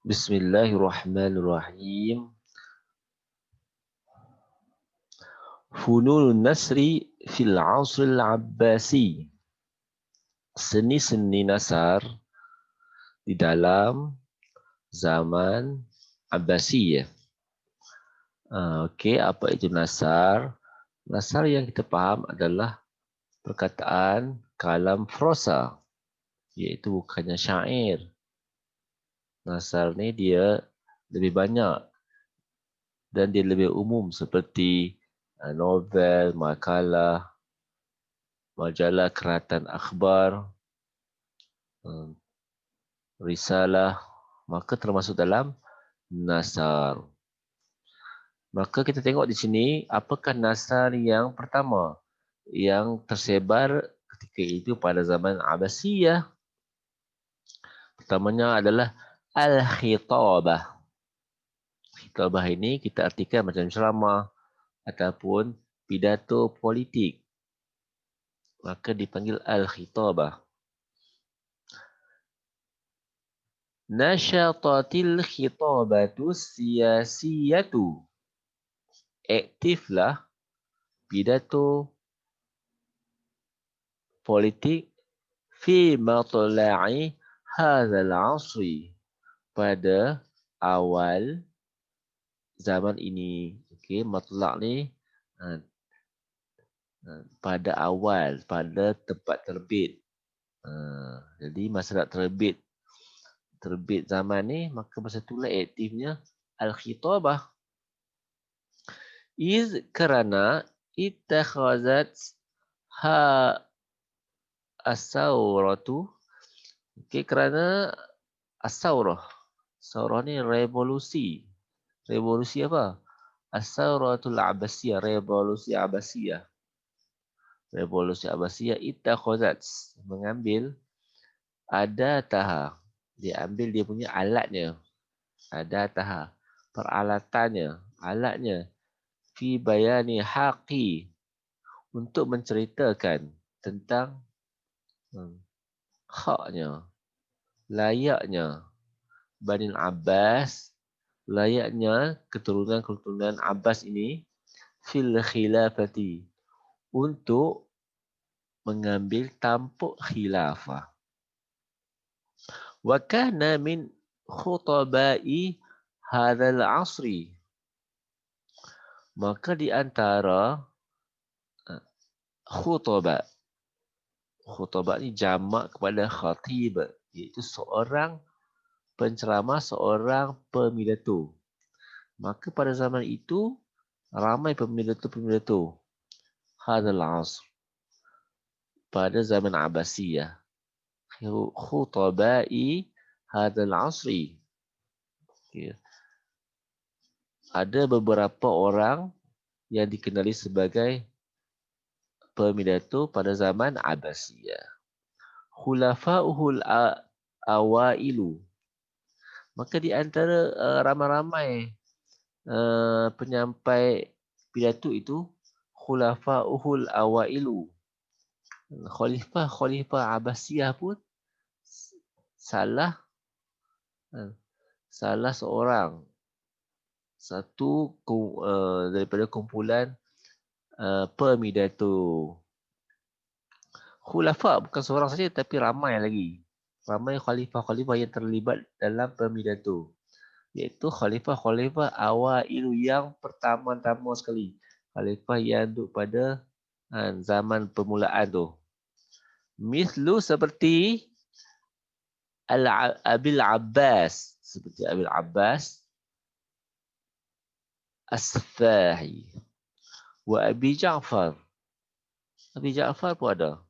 Bismillahirrahmanirrahim. Fununun Nasri fil Asril Abbasi. Seni-seni nasar di dalam zaman Abbasiyah. Okey, apa itu nasar? Nasar yang kita faham adalah perkataan kalam prosa, iaitu bukannya syair. Nasar ni dia lebih banyak dan dia lebih umum seperti novel, makalah, majalah keratan akhbar, risalah, maka termasuk dalam nasar. Maka kita tengok di sini, apakah nasar yang pertama yang tersebar ketika itu pada zaman Abbasiyah? Pertamanya adalah Al-Khitabah. Khitabah ini kita artikan macam ceramah ataupun pidato politik. Maka dipanggil Al-Khitabah. Nasyatatil khitabatu siyasiyatu. Aktiflah pidato politik fi matla'i hadzal asri, pada awal zaman ini. Okey, matla' ni pada awal, pada tempat terbit. Jadi masa nak terbit zaman ni, maka masa itulah aktifnya al-khitabah. Kerana ittakhazat ha as-sauratu. Okey, kerana as-saurah. Saurah ni revolusi. Revolusi apa? As-sauratul Abbasiyah, revolusi Abbasiyah. Revolusi Abbasiyah ittakhazat, mengambil adataha. Dia ambil dia punya alatnya. Adataha, peralatannya, alatnya. Fi bayani haqi, untuk menceritakan tentang haknya, layaknya Bani Abbas, layaknya keturunan-keturunan Abbas ini, fil khilafati, untuk mengambil tampuk khilafah. Wa kana min khutabai hadzal asri, maka di antara khutbah. Khutbah ni jamak kepada khatib, iaitu seorang penceramah, seorang pemidato. Maka pada zaman itu ramai pemidato-pemidato. Hadzal asr, pada zaman Abbasiyah. Khutabai hadzal asri. Okay. Ada beberapa orang yang dikenali sebagai pemidato pada zaman Abbasiyah. Khulafa'uhul awailu, maka di antara ramai-ramai penyampai pidato itu, khulafa'uhul awailu, khalifah Abbasiyah pun salah seorang, satu daripada kumpulan pemidato. Khulafa bukan seorang saja, tapi ramai lagi. Ramai khalifah-khalifah yang terlibat dalam pemidato. Iaitu khalifah-khalifah awailu, yang pertama-tama sekali. Khalifah yang duduk pada zaman permulaan tu. Mislu seperti Abil Abbas. Seperti Abil Abbas As-Safahi. Wa Abi Ja'far. Abi Ja'far pun ada.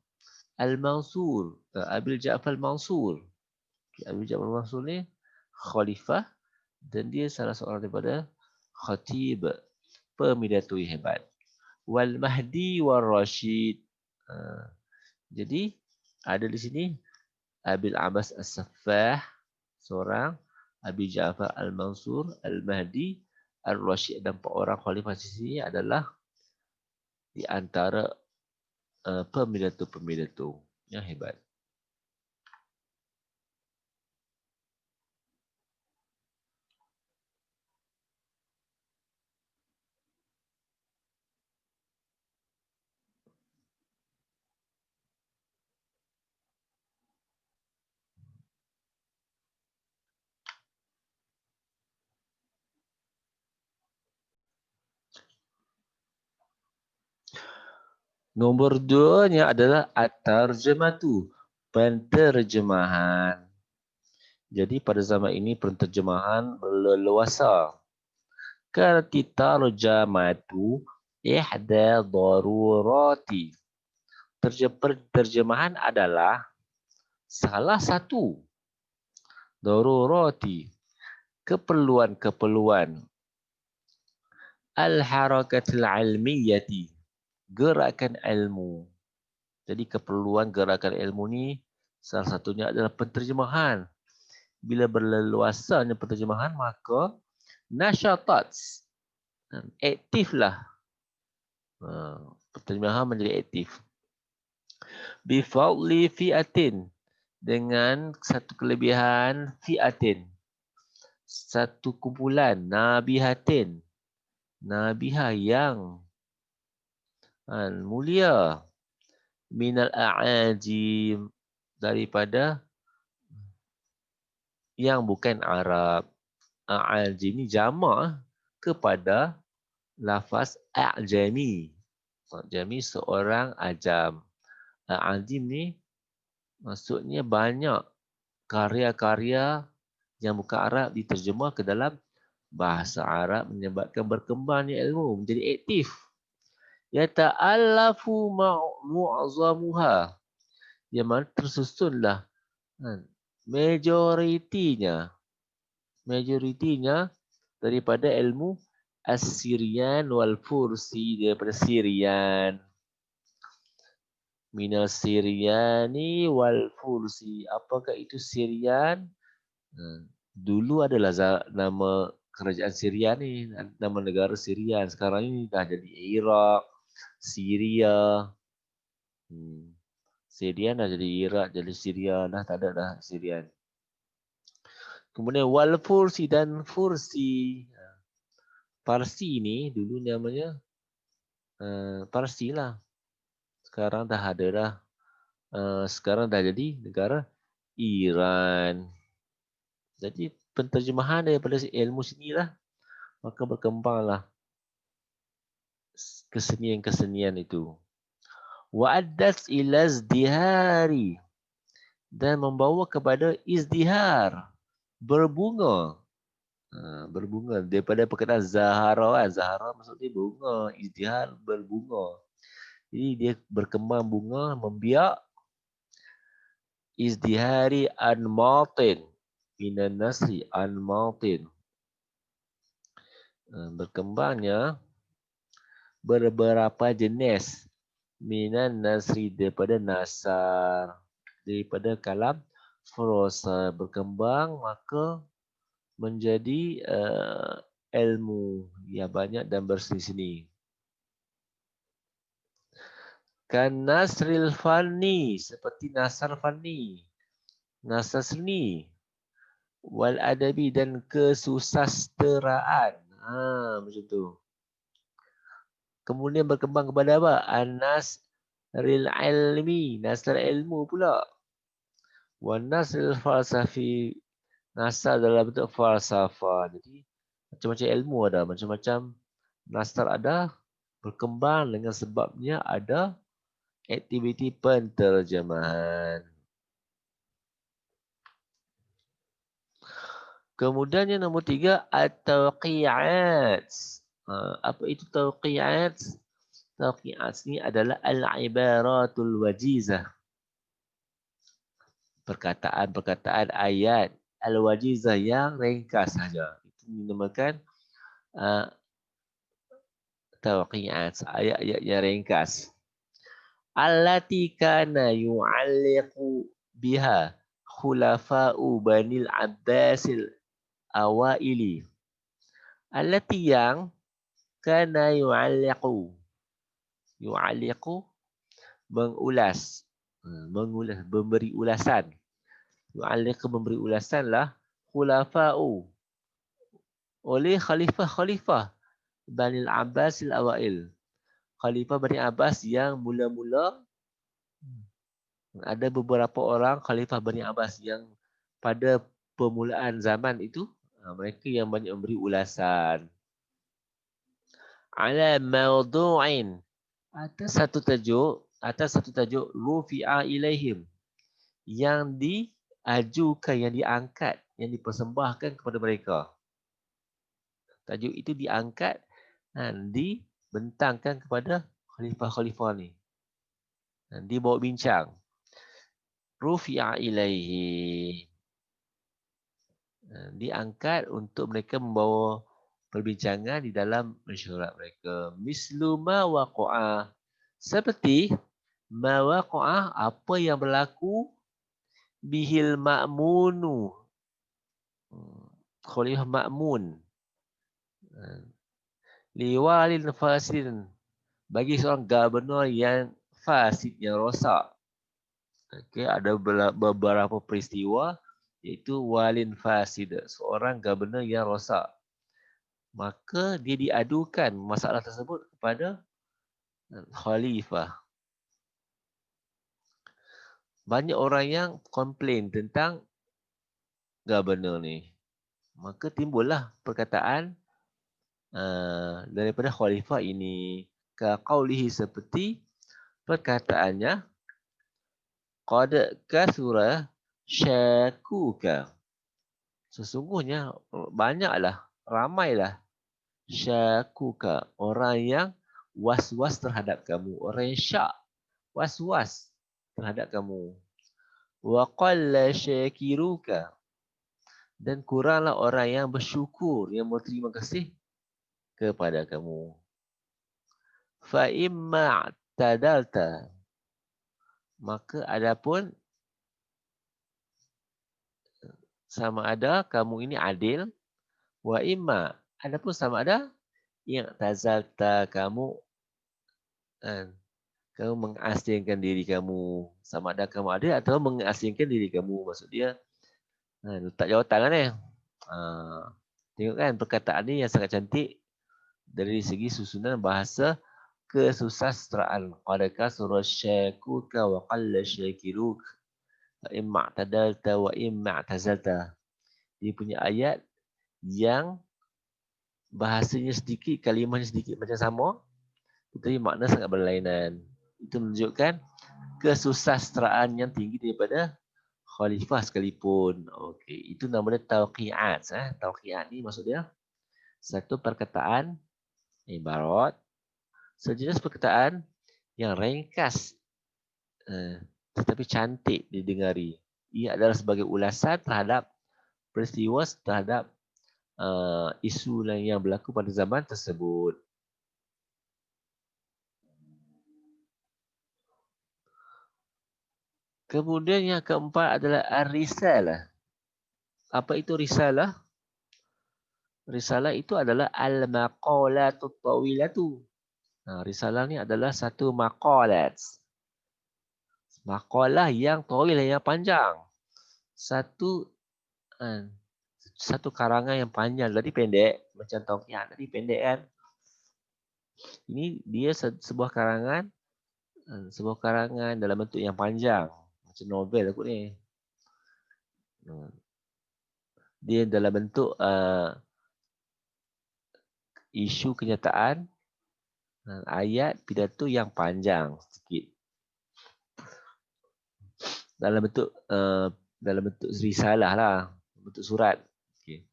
Al-Mansur. Abil Ja'far Al-Mansur. Abil Ja'far Al-Mansur ni khalifah, dan dia salah seorang daripada khatib, pemidato yang hebat. Wal Mahdi wal Rashid. Jadi ada di sini Abil Abbas As-Saffah seorang, Abi Ja'far Al-Mansur, Al-Mahdi, Al-Rashid, dan 4 orang khalifah di sini adalah di antara pemidato-pemidato yang hebat. Nombor 2-nya adalah at-tarjamatu, penterjemahan. Jadi pada zaman ini penterjemahan berleluasa. Kata tarjamatu ihda darurati. Terjemahan adalah salah satu darurati, keperluan-keperluan al-harakatil ilmiyati, gerakan ilmu. Jadi keperluan gerakan ilmu ni salah satunya adalah penterjemahan. Bila berleluasanya penterjemahan maka nasyatat, aktiflah. Penterjemahan menjadi aktif. Bifadli fi'atin, dengan satu kelebihan fi'atin, satu kumpulan nabihatin, nabihah yang mulia, minal a'ajim, daripada yang bukan Arab. A'ajim ni jamak kepada lafaz a'jami. A'jami seorang ajam. A'ajim ni maksudnya banyak karya-karya yang bukan Arab diterjemah ke dalam bahasa Arab, menyebabkan berkembangnya ilmu menjadi aktif. Yata'allafu mu'azamuha, yang mana tersusunlah majoritinya daripada ilmu As-Sirian wal Fursi, daripada Sirian. Minal Siriani wal Fursi. Apakah itu Sirian? Dulu adalah nama kerajaan Syria ni, nama negara Syria. Sekarang ini dah jadi Iraq, Syria. Syria dah jadi Iraq, jadi Syria dah, tak ada dah Syria. Kemudian wal Fursi dan Fursi. Parsi ni dulu namanya Parsi lah. Sekarang dah ada dah. Sekarang dah jadi negara Iran. Jadi penterjemahan daripada ilmu sinilah, maka berkembanglah kesenian-kesenian itu. Wa'addat ila izdihari, dan membawa kepada izdihar, berbunga. Berbunga daripada perkataan zahara. Zahara maksudnya bunga, izdihar berbunga. Jadi dia berkembang bunga, membiak. Izdihari anmatin minan nasri, anmatin, berkembangnya beberapa jenis minan nasri, daripada nasar, daripada kalam prosa, berkembang maka menjadi ilmu yang banyak dan berseni-seni. Kan nasril fanni, seperti nasar fanni, nasar seni, wal adabi, dan kesusasteraan. Macam tu. Kemudian berkembang kepada apa? An-nasril ilmi, nasar ilmu pula. Wan nasril falsafi, nasar dalam bentuk falsafah. Jadi macam-macam ilmu ada, macam-macam nasar ada, berkembang dengan sebabnya ada aktiviti penterjemahan. Kemudian yang nombor 3, at-tawqi'at. Apa itu tawqi'at? Tawqi'at ni adalah al-ibaratul wajizah. Perkataan-perkataan ayat al-wajizah yang ringkas saja. Itu dinamakan tawqi'at, ayat-ayat yang ringkas. Allati kana yu'alliqu biha khulafa'u banil Abbasil awaili. Allati yang kana yu'alliqu mengulas, memberi ulasan. Yu'alliqu memberi ulasan lah khulafa'u, oleh khalifah-khalifah Banil Abbasil awail, khalifah Bani Abbas yang mula-mula. Ada beberapa orang khalifah Bani Abbas yang pada permulaan zaman itu mereka yang banyak memberi ulasan. Ala mawdu'in, Atas satu tajuk rufi'a ilaihim, yang diajukan, yang diangkat, yang dipersembahkan kepada mereka. Tajuk itu diangkat dan dibentangkan kepada khalifah-khalifah ni. Dan dibawa bincang. Rufi'a ilaihi. Diangkat untuk mereka membawa perbincangan di dalam mesyuarat mereka. Mislu ma waqa'a. Seperti ma waqa'a, apa yang berlaku bihil ma'munu. Khalifah Ma'mun. Liwalin fasidin. Bagi seorang gubernur yang fasid, yang rosak. Okay, ada beberapa peristiwa, iaitu walin fasid, seorang gubernur yang rosak. Maka dia diadukan masalah tersebut kepada khalifah. Banyak orang yang komplain tentang gubernur ni. Maka timbullah perkataan daripada khalifah ini. Kaqaulihi, seperti perkataannya, qad kathura syakuka. Sesungguhnya banyaklah, ramailah syakuka, orang yang was-was terhadap kamu, orang yang syak, was-was terhadap kamu. Wa qalla syakiruka, dan kuranglah orang yang bersyukur, yang berterima kasih kepada kamu. Fa imma tadalta, maka adapun sama ada kamu ini adil, wa imma, adapun sama ada yang tazalta, kamu mengasingkan diri kamu, sama ada kamu adil atau mengasingkan diri kamu. Maksud dia letak jawatan kan ni. Tengok kan perkataan ni yang sangat cantik dari segi susunan bahasa kesusastraan. Qad kasura syakuka wa qalla syakiruk. Fa imma tadalta wa imma tazalta. Dia punya ayat yang bahasanya sedikit, kalimahnya sedikit macam sama, tetapi makna sangat berlainan. Itu menunjukkan kesusastraan yang tinggi daripada khalifah sekalipun. Okey, itu namanya tauqiat. Tauqiat ni maksud dia satu perkataan ibarat, sejenis perkataan yang ringkas tetapi cantik didengari. Ia adalah sebagai ulasan terhadap peristiwa, terhadap isu yang berlaku pada zaman tersebut. Kemudian yang keempat adalah ar-risalah. Apa itu risalah? Risalah itu adalah al-maqalatut tawilatu. Risalah ni adalah satu maqalat. Maqalah yang tawil, yang panjang. Satu karangan yang panjang, tadi pendek. Macam tauqiat tadi pendek kan. Ini dia sebuah karangan dalam bentuk yang panjang. Macam novel aku ni. Dia dalam bentuk isu kenyataan, ayat pidato yang panjang sikit. Dalam bentuk risalah lah, bentuk surat. Okay.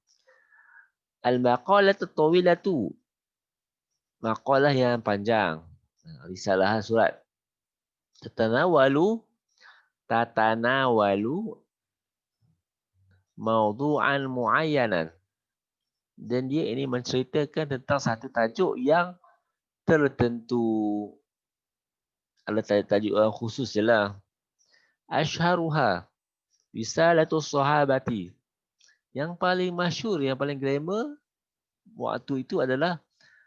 Al-maqalatu tawilatu, maqalah yang panjang, risalah surat. Tatanawalu mawdu'an muayyanan, dan dia ini menceritakan tentang satu tajuk yang tertentu. Ada tajuk khusus je lah. Ashharuha risalatus sahabati, yang paling masyhur, yang paling glamour waktu itu adalah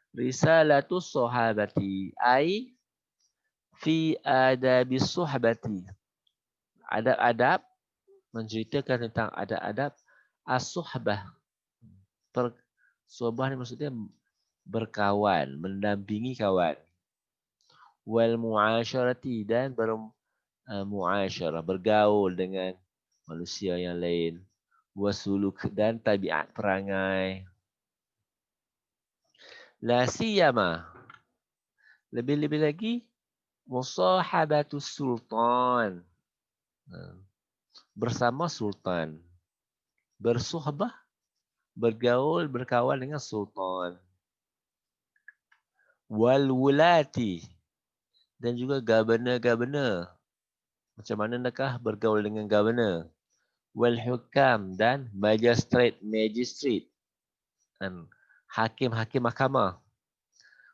risalatus sahabati, ai fi adabis suhbati, adab-adab, menceritakan tentang adab-adab as-suhbah. Suhbah ni maksudnya berkawan, mendampingi kawan. Wal muasyarati, dan muasyarah, bergaul dengan manusia yang lain. Wasuluk, dan tabiat perangai. La siyama, Lebih-lebih lagi, musahabatus sultan. Bersama sultan. Bersuhbah, bergaul, berkawan dengan sultan. Wal wulati. Dan juga governor-governor. Macam mana nakah bergaul dengan governor? Wal hukam dan magistrate. Dan hakim-hakim mahkamah.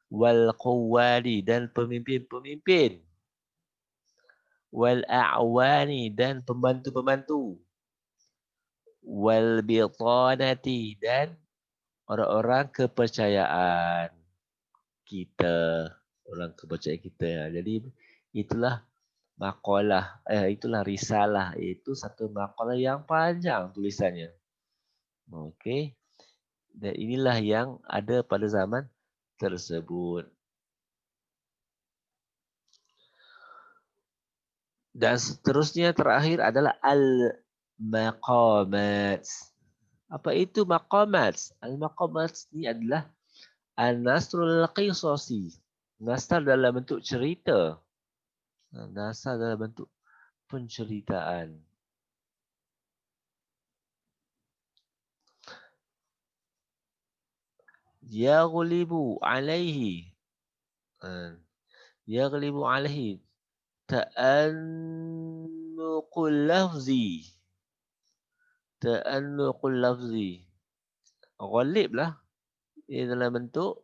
Wal quwwadi dan pemimpin-pemimpin. Wal a'wani dan pembantu-pembantu. Wal bitanati dan orang-orang kepercayaan kita. Orang kepercayaan kita. Jadi itulah makalah, itulah risalah. Itu satu makalah yang panjang tulisannya. Okey. Dan inilah yang ada pada zaman tersebut. Dan seterusnya terakhir adalah al-maqamat. Apa itu maqamat? Al-maqamat ini adalah an-nasrul qisasi. Nasr dalam bentuk cerita. Nasr dalam bentuk penceritaan. Yaghlibu alaihi. Yaghlibu alaihi. Ta'annuqul lafzi. Ta'annuqul lafzi. Ghalib lah. Ia dalam bentuk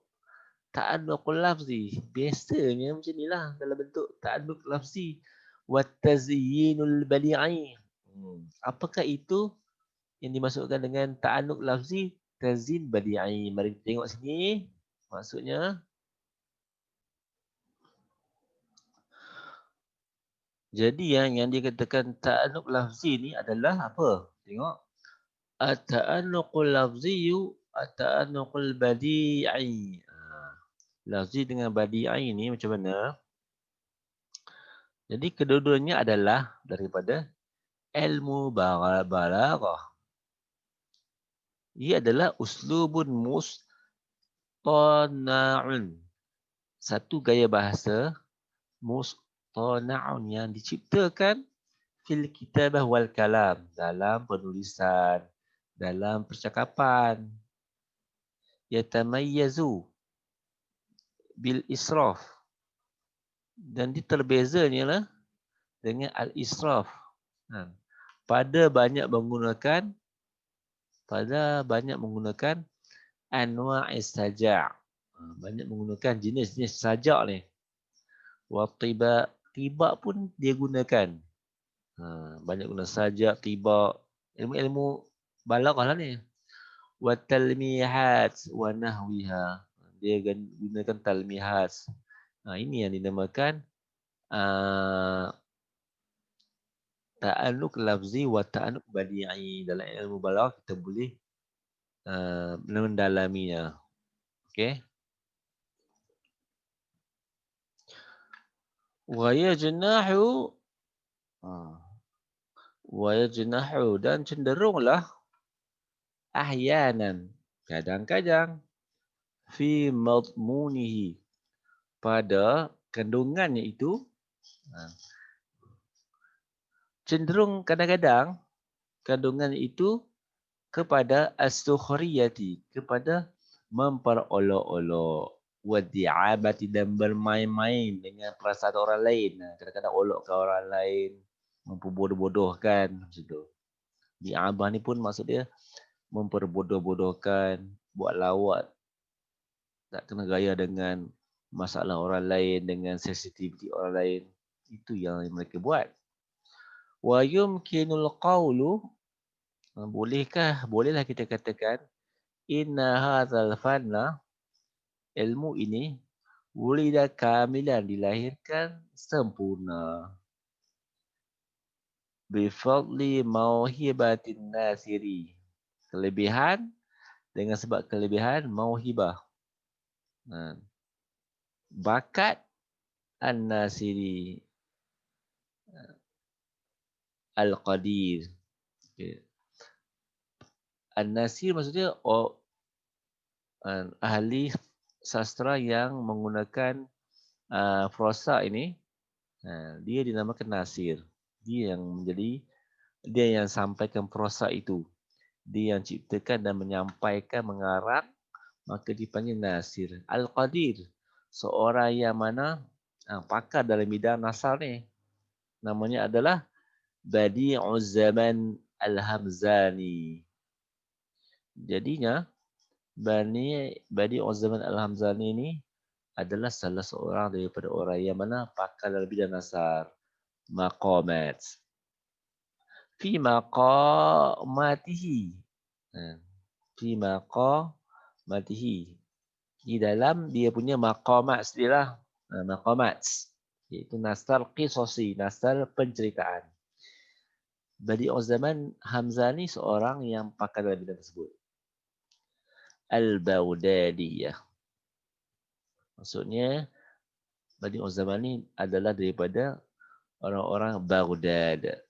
ta'annuqul lafzi. Biasanya macam inilah dalam bentuk ta'annuq lafzi. Wattazyinul bali'i. Apakah itu yang dimasukkan dengan ta'annuq lafzi? Tazyin badi'i. Mari kita tengok sini. Maksudnya, jadi yang dikatakan ta'annuq lafzi ni adalah apa? Tengok. At-ta'annuqul lafziyu at-ta'annuqul badi'i. Lafzi dengan badi'i ni macam mana? Jadi kedua-duanya adalah daripada ilmu balaghah. Ia adalah uslubun mustana'un. Satu gaya bahasa mustana'un yang diciptakan fil kitabah wal kalam, dalam penulisan, dalam percakapan. Yatamayyazu bil israf, dan diterbezanya lah dengan al-israf. Pada banyak menggunakan anwa'is saja'. Banyak menggunakan jenis-jenis sajak ni. Wa tiba pun dia gunakan. Banyak guna sajak, tiba, ilmu balaghah lah ni. Wa talmihat wa nahwiha. Dia gunakan talmihat. Ini yang dinamakan ta'annuq lafzi wa ta'annuq badi'i. Dalam ilmu balaghah kita boleh mendalaminya. Okey. Wa yajnahu dan cenderunglah ahyanan, kadang-kadang, fi madmunihi, pada kandungannya itu, cenderung kadang-kadang kandungan itu kepada as-sukhriyati, kepada memperolok-olok, wa di'abati, dan bermain-main dengan perasaan orang lain. Kadang-kadang olokkan orang lain, memperbodoh-bodohkan macam tu. Di'abah ni pun maksud dia memperbodoh-bodohkan, buat lawak, tak kena gaya dengan masalah orang lain, dengan sensitiviti orang lain. Itu yang mereka buat. Wa yumkinul qawlu, bolehlah kita katakan, inna hadzal fanna, ilmu ini, wulida kamilan, dilahirkan sempurna. Bifadli mauhibatin nasiri, kelebihan, dengan sebab kelebihan mauhibah, bakat an-nasiri, al-qadir. Okay. An-nasir maksudnya ahli sastra yang menggunakan prosa ini, dia dinamakan nasir. Dia yang sampaikan prosa itu. Dia yang ciptakan dan menyampaikan, mengarang, maka dipanggil nasir. Al-Qadir, seorang yang mana pakar dalam bidang nasar ni. Namanya adalah Badi'uz Zaman Al-Hamzani. Jadinya, Badi'uz Zaman Al-Hamzani ini adalah salah seorang daripada orang yang mana pakar dalam bidang nasar. Maqamat. Fi maqamatihi. Fi maqamatihi. Di dalam dia punya maqamat sendirilah. Maqamat. Iaitu nasar qisasi, nasar penceritaan. Badi'uz Zaman Hamzani seorang yang pakar dalam bidang tersebut. Al-Baghdadiyah. Maksudnya, Badi'uz Zaman ini adalah daripada orang-orang Baghdad.